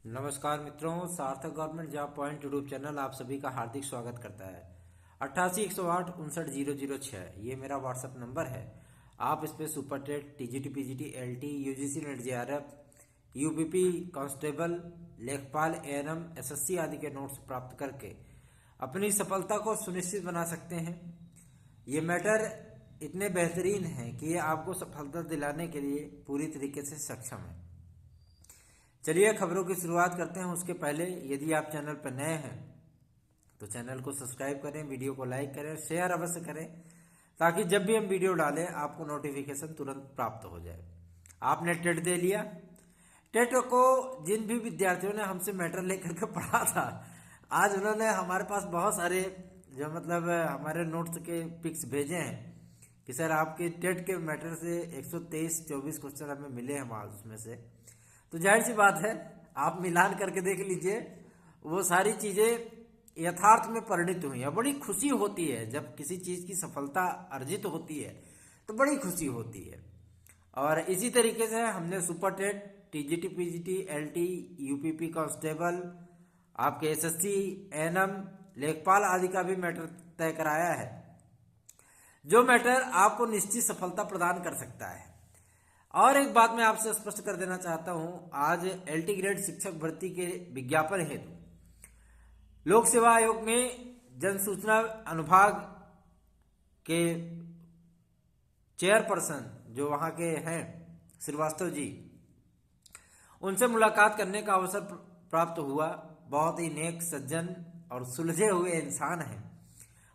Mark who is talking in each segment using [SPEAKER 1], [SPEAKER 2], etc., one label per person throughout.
[SPEAKER 1] नमस्कार मित्रों, सार्थक government job point YouTube channel आप सभी का हार्दिक स्वागत करता है। 88 108 59 006 ये मेरा व्हाट्सएप नंबर है। आप इस पे super TET, TGT, PGT, LT, UGC NET, JRF, UPP constable, लेखपाल, एएनएम, एसएससी आदि के नोट्स प्राप्त करके अपनी सफलता को सुनिश्चित बना सकते हैं। ये मैटर इतने बेहतरीन हैं कि ये आपको सफलता दिलाने के लिए पूरी तरीके से सक्षम है। चलिए खबरों की शुरुआत करते हैं। उसके पहले यदि आप चैनल पर नए हैं तो चैनल को सब्सक्राइब करें, वीडियो को लाइक करें, शेयर अवश्य करें ताकि जब भी हम वीडियो डालें आपको नोटिफिकेशन तुरंत प्राप्त हो जाए। आपने टेट दे लिया। टेट को जिन भी विद्यार्थियों ने हमसे मैटर लेकर के पढ़ा था, आज उन्होंने हमारे पास बहुत सारे जो मतलब हमारे नोट्स के पिक्स भेजे हैं कि सर आपके टेट के मैटर से 123-24 क्वेश्चन हमें मिले हैं आज उसमें से। तो जाहिर सी बात है, आप मिलान करके देख लीजिए, वो सारी चीज़ें यथार्थ में परिणित हुई हैं। बड़ी खुशी होती है जब किसी चीज़ की सफलता अर्जित होती है, तो बड़ी खुशी होती है। और इसी तरीके से हमने super TET, TGT, PGT, LT, UPP constable, आपके एसएससी, एएनएम, लेखपाल आदि का भी मैटर तय कराया है, जो मैटर आपको निश्चित सफलता प्रदान कर सकता है। और एक बात मैं आपसे स्पष्ट कर देना चाहता हूं, आज एलटी ग्रेड शिक्षक भर्ती के विज्ञापन हेतु लोक सेवा आयोग में जन सूचना अनुभाग के चेयरपर्सन जो वहां के हैं श्रीवास्तव जी, उनसे मुलाकात करने का अवसर प्राप्त हुआ। बहुत ही नेक, सज्जन और सुलझे हुए इंसान हैं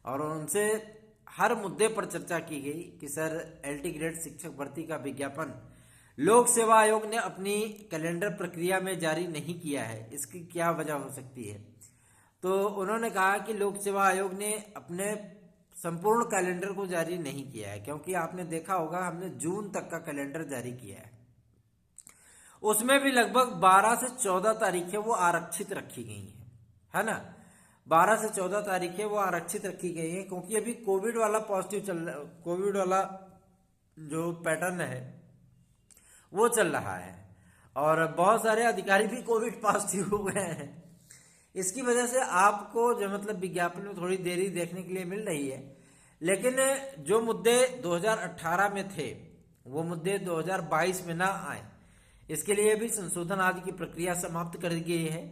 [SPEAKER 1] और उनसे हर मुद्दे पर चर्चा की गई कि सर एलटी ग्रेड शिक्षक भर्ती का विज्ञापन लोक सेवा आयोग ने अपनी कैलेंडर प्रक्रिया में जारी नहीं किया है, इसकी क्या वजह हो सकती है। तो उन्होंने कहा कि लोक सेवा आयोग ने अपने संपूर्ण कैलेंडर को जारी नहीं किया है, क्योंकि आपने देखा होगा हमने जून तक का कैलेंडर जारी किया है। उसमें भी लगभग 12 से 14 तारीखें वो आरक्षित रखी गई है ना। 12 से 14 तारीखें वो आरक्षित रखी गई है क्योंकि अभी कोविड वाला पॉजिटिव चल रहा, कोविड वाला जो पैटर्न है वो चल रहा है और बहुत सारे अधिकारी भी कोविड पॉजिटिव हो गए हैं। इसकी वजह से आपको जो मतलब विज्ञापन में थोड़ी देरी देखने के लिए मिल रही है, लेकिन जो मुद्दे 2018 में थे वो मुद्दे 2022 में ना आए, इसके लिए भी संशोधन आदि की प्रक्रिया समाप्त कर दी गई है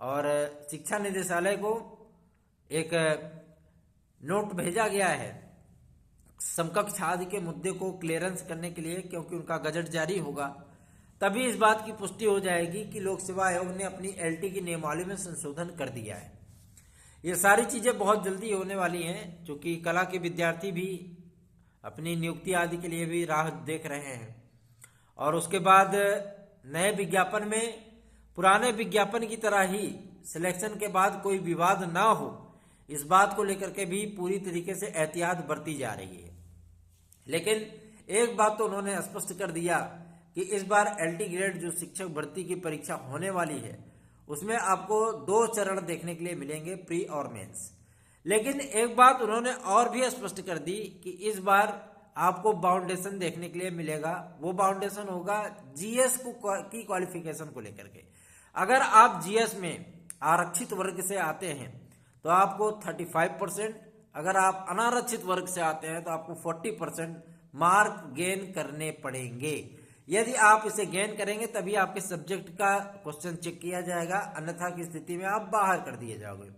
[SPEAKER 1] और शिक्षा निदेशालय को एक नोट भेजा गया है समकक्ष आदि के मुद्दे को क्लियरेंस करने के लिए, क्योंकि उनका गजट जारी होगा तभी इस बात की पुष्टि हो जाएगी कि लोक सेवा आयोग ने अपनी एलटी की नियमावली में संशोधन कर दिया है। ये सारी चीजें बहुत जल्दी होने वाली हैं, क्योंकि कला के विद्यार्थी भी अपनी नियुक्ति आदि के लिए भी राह देख रहे हैं और उसके बाद नए विज्ञापन में पुराने विज्ञापन की तरह ही सिलेक्शन के बाद कोई विवाद ना हो, इस बात को लेकर के भी पूरी तरीके से एहतियात बरती जा रही है। लेकिन एक बात तो उन्होंने स्पष्ट कर दिया कि इस बार एलटी ग्रेड जो शिक्षक भर्ती की परीक्षा होने वाली है उसमें आपको 2 चरण देखने के लिए मिलेंगे, प्री और मेंस। लेकिन एक बात उन्होंने और भी स्पष्ट कर दी कि इस बार आपको बाउंडेशन देखने के लिए मिलेगा। वो बाउंडेशन होगा जीएस की क्वालिफिकेशन को लेकर के। अगर आप जीएस में आरक्षित वर्ग से आते हैं तो आपको 35%, अगर आप अनारक्षित वर्ग से आते हैं तो आपको 40% मार्क गेन करने पड़ेंगे। यदि आप इसे गेन करेंगे तभी आपके सब्जेक्ट का क्वेश्चन चेक किया जाएगा, अन्यथा की स्थिति में आप बाहर कर दिए जाओगे।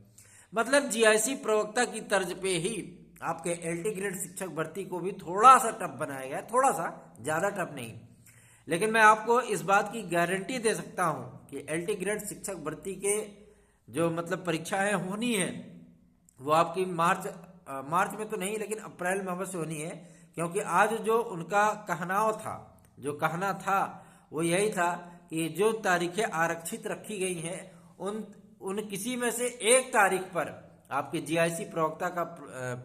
[SPEAKER 1] मतलब जीआईसी प्रवक्ता की तर्ज पे ही आपके एलटी ग्रेड शिक्षक भर्ती को भी थोड़ा सा टफ बनाया गया है, थोड़ा सा, ज्यादा टफ नहीं। लेकिन मैं आपको इस बात की गारंटी दे सकता हूं कि एलटी ग्रेड शिक्षक भर्ती के जो मतलब परीक्षाएं होनी है वो आपकी मार्च में तो नहीं, लेकिन अप्रैल में अवश्य होनी है, क्योंकि आज जो उनका कहना था वो यही था कि जो तारीखें आरक्षित रखी गई हैं उन किसी में से एक तारीख पर आपके जीआईसी प्रवक्ता का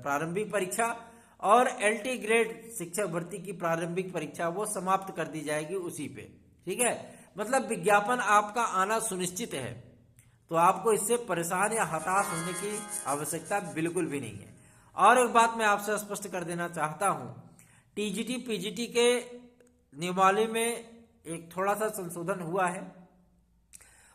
[SPEAKER 1] प्रारंभिक परीक्षा और एलटी ग्रेड शिक्षक भर्ती की प्रारंभिक परीक्षा वो समाप्त कर दी जाएगी उसी पे। ठीक है, मतलब विज्ञापन आपका आना सुनिश्चित है, तो आपको इससे परेशान या हताश होने की आवश्यकता बिल्कुल भी नहीं है। और एक बात मैं आपसे स्पष्ट कर देना चाहता हूं, टीजीटी पीजीटी के नियमावली में एक थोड़ा सा संशोधन हुआ है।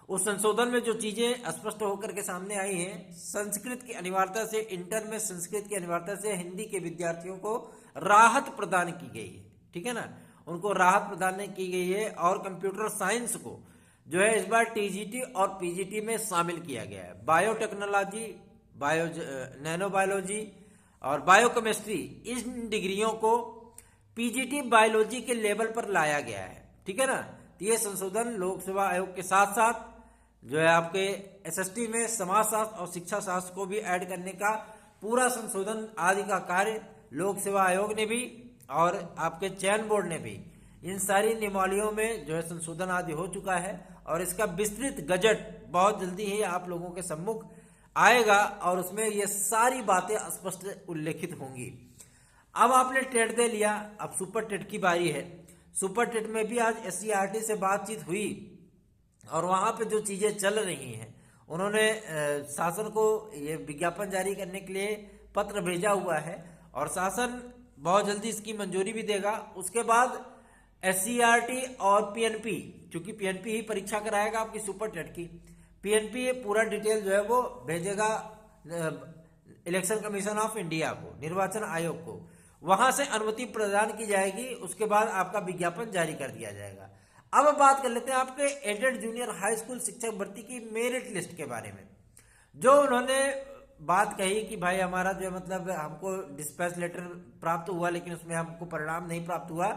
[SPEAKER 1] उस संशोधन में जो चीजें स्पष्ट होकर के सामने आई हैं, संस्कृत की अनिवार्यता से, इंटर में संस्कृत की अनिवार्यता से हिंदी के विद्यार्थियों को राहत प्रदान की गई है, ठीक है ना, उनको राहत प्रदान की गई है। और कंप्यूटर साइंस को जो है इस बार टीजीटी और पीजीटी में शामिल किया गया है। बायोटेक्नोलॉजी, नैनो बायोलॉजी और बायोकेमिस्ट्री, इन डिग्रियों को पीजीटी बायोलॉजी के लेवल पर लाया गया है, ठीक है ना। तो ये संशोधन लोक सेवा आयोग के साथ साथ जो है आपके एसएसटी में समाजशास्त्र और शिक्षा शास्त्र को भी ऐड करने का पूरा संशोधन आदि का कार्य लोक सेवा आयोग ने भी और आपके चयन बोर्ड ने भी, इन सारी नियमावलियों में जो है संशोधन आदि हो चुका है। और इसका विस्तृत गजट बहुत जल्दी ही आप लोगों के सम्मुख आएगा और उसमें ये सारी बातें स्पष्ट उल्लेखित होंगी। अब आपने टेट दे लिया, अब सुपर टेट की बारी है। सुपर टेट में भी आज एससीईआरटी से बातचीत हुई और वहां पे जो चीजें चल रही हैं, उन्होंने शासन को ये विज्ञापन जारी करने के लिए पत्र भेजा हुआ है और शासन बहुत जल्दी इसकी मंजूरी भी देगा। उसके बाद एससीईआरटी और पीएनपी, चूंकि पीएनपी ही परीक्षा कराएगा आपकी सुपर टेट की, पीएनपी पूरा डिटेल जो है वो भेजेगा इलेक्शन कमीशन ऑफ इंडिया को, निर्वाचन आयोग को, वहां से अनुमति प्रदान की जाएगी। उसके बाद आपका विज्ञापन जारी कर दिया जाएगा। अब बात कर लेते हैं आपके एडेड जूनियर हाई स्कूल शिक्षक भर्ती की मेरिट लिस्ट के बारे में। जो उन्होंने बात कही कि भाई हमारा जो मतलब हमको डिस्पैच लेटर प्राप्त हुआ लेकिन उसमें हमको परिणाम नहीं प्राप्त हुआ,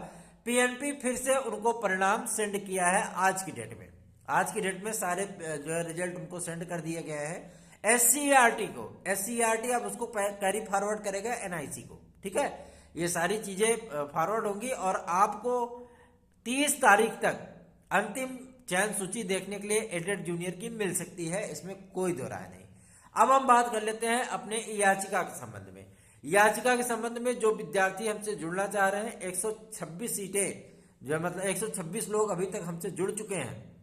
[SPEAKER 1] पीएनपी फिर से उनको परिणाम सेंड किया है आज की डेट में। आज की डेट में सारे जो है रिजल्ट उनको सेंड कर दिया गया है। एससीईआरटी को, एससीईआरटी अब उसको कैरी फॉरवर्ड करेगा एनआईसी को, ठीक है। ये सारी चीजें फॉरवर्ड होंगी और आपको 30 तारीख तक अंतिम चयन सूची देखने के लिए एडेड जूनियर की मिल सकती है, इसमें कोई दो राय नहीं। अब हम बात कर लेते हैं अपने याचिका के संबंध में। याचिका के संबंध में जो विद्यार्थी हमसे जुड़ना चाह रहे हैं, 126 सीटें जो है मतलब 126 लोग अभी तक हमसे जुड़ चुके हैं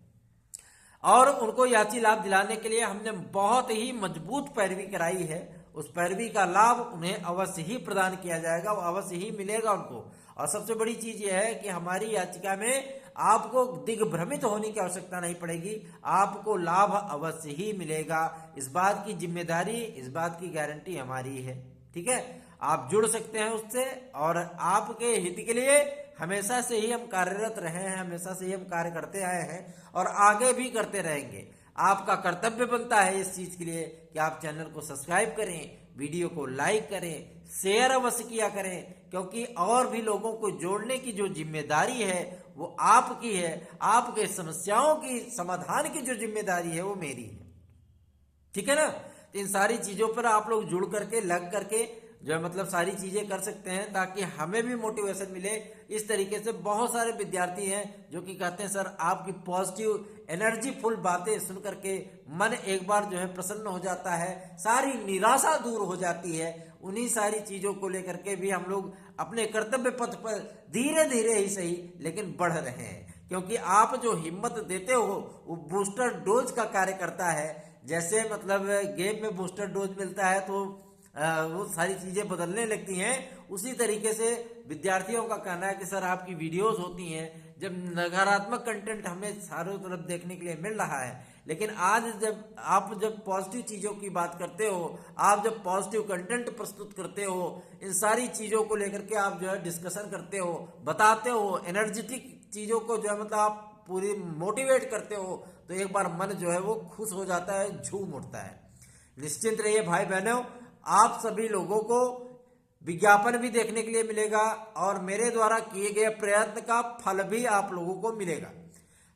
[SPEAKER 1] और उनको याची लाभ दिलाने के लिए हमने बहुत ही मजबूत पैरवी कराई है। उस पैरवी का लाभ उन्हें अवश्य ही प्रदान किया जाएगा, वो अवश्य ही मिलेगा उनको। और सबसे बड़ी चीज यह है कि हमारी याचिका में आपको दिग्भ्रमित होने की आवश्यकता नहीं पड़ेगी, आपको लाभ अवश्य ही मिलेगा। इस बात की जिम्मेदारी, इस बात की गारंटी हमारी है, ठीक है। आप जुड़ सकते हैं उससे और आपके हित के लिए हमेशा से ही हम कार्यरत रहे हैं, हमेशा से ही हम कार्य करते आए हैं और आगे भी करते रहेंगे। आपका कर्तव्य बनता है इस चीज के लिए कि आप चैनल को सब्सक्राइब करें, वीडियो को लाइक करें, शेयर अवश्य किया करें, क्योंकि और भी लोगों को जोड़ने की जो जिम्मेदारी है वो आपकी है। आपके समस्याओं की समाधान की जो जिम्मेदारी है वो मेरी है, ठीक है ना। तो इन सारी चीजों पर आप लोग जुड़ करके, लग करके जो है मतलब सारी चीजें कर सकते हैं ताकि हमें भी मोटिवेशन मिले। इस तरीके से बहुत सारे विद्यार्थी हैं जो कि कहते हैं सर आपकी पॉजिटिव एनर्जीफुल बातें सुन करके मन एक बार जो है प्रसन्न हो जाता है, सारी निराशा दूर हो जाती है। उन्हीं सारी चीजों को लेकर के भी हम लोग अपने कर्तव्य पथ पर धीरे धीरे ही सही लेकिन बढ़ रहे हैं, क्योंकि आप जो हिम्मत देते हो वो बूस्टर डोज का कार्य करता है। जैसे मतलब गेम में बूस्टर डोज मिलता है तो वो सारी चीजें बदलने लगती हैं, उसी तरीके से विद्यार्थियों का कहना है कि सर आपकी वीडियोस होती हैं, जब नकारात्मक कंटेंट हमें चारों तरफ देखने के लिए मिल रहा है, लेकिन आज जब पॉजिटिव चीजों की बात करते हो, आप जब पॉजिटिव कंटेंट प्रस्तुत करते हो, इन सारी चीजों को लेकर के आप जो है डिस्कशन करते हो, बताते हो, एनर्जेटिक चीजों को जो है मतलब आप पूरी मोटिवेट करते हो, तो एक बार मन जो है वो खुश हो जाता है, झूम उठता है। निश्चिंत रहिए भाई बहनों, आप सभी लोगों को विज्ञापन भी देखने के लिए मिलेगा और मेरे द्वारा किए गए प्रयत्न का फल भी आप लोगों को मिलेगा।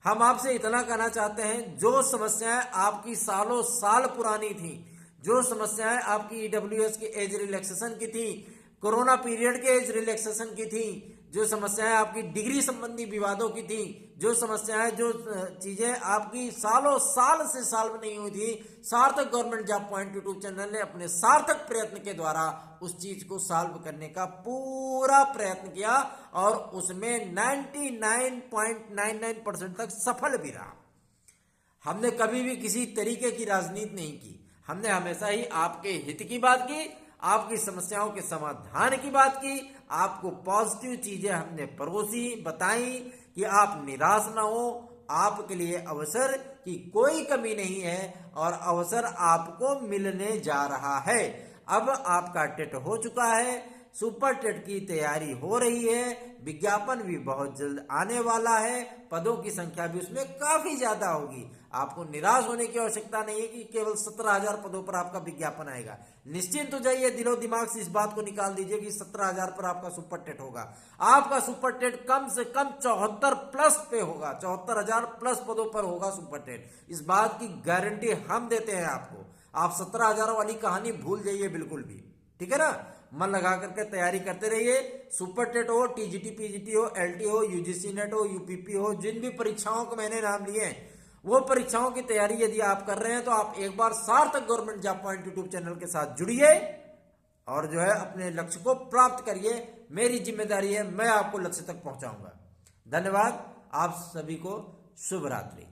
[SPEAKER 1] हम आपसे इतना कहना चाहते हैं, जो समस्याएं आपकी सालों साल पुरानी थी, जो समस्याएं आपकी ईडब्ल्यूएस की एज रिलैक्सेशन की थी, कोरोना पीरियड के एज रिलैक्सेशन की थी, जो समस्याएं आपकी डिग्री संबंधी विवादों की थी, जो समस्याएं, जो चीजें आपकी सालों साल से साल में नहीं हुई थी, सार्थक government job point YouTube channel ने अपने सार्थक प्रयत्न के द्वारा उस चीज को सॉल्व करने का पूरा प्रयत्न किया और उसमें 99.99% तक सफल भी रहा। हमने कभी भी किसी तरीके की राजनीति नहीं की, हमने हमेशा ही आपके हित की बात की, आपकी समस्याओं के समाधान की बात की, आपको पॉजिटिव चीजें हमने परोसी, बताई कि आप निराश ना हो। आपके लिए अवसर कि की कोई कमी नहीं है और अवसर आपको मिलने जा रहा है। अब आपका टेट हो चुका है, सुपर टेट की तैयारी हो रही है, विज्ञापन भी बहुत जल्द आने वाला है, पदों की संख्या भी उसमें काफी ज्यादा होगी। आपको निराश होने की आवश्यकता नहीं है कि केवल 17,000 पदों पर आपका विज्ञापन आएगा। निश्चिंत हो जाइए, दिलो दिमाग से इस बात को निकाल दीजिए कि 17,000 पर आपका सुपर टेट होगा। आपका सुपर टेट कम से कम 74 प्लस पे होगा, 74,000 प्लस पदों पर होगा सुपर टेट। इस बात की गारंटी हम देते हैं आपको। आप 17,000 वाली कहानी भूल जाइए बिल्कुल भी, ठीक है ना। मन लगा करके तैयारी करते रहिए। सुपर टेट हो, टीजीटी पीजीटी हो, एलटी हो, यूजीसी नेट हो, यूपीपी हो, जिन भी परीक्षाओं को मैंने नाम लिए हैं वो परीक्षाओं की तैयारी यदि आप कर रहे हैं तो आप एक बार सार्थक government job point YouTube channel के साथ जुड़िए और जो है अपने लक्ष्य को प्राप्त करिए। मेरी जिम्मेदारी है, मैं आपको लक्ष्य तक पहुंचाऊंगा। धन्यवाद, आप सभी को शुभ रात्रि।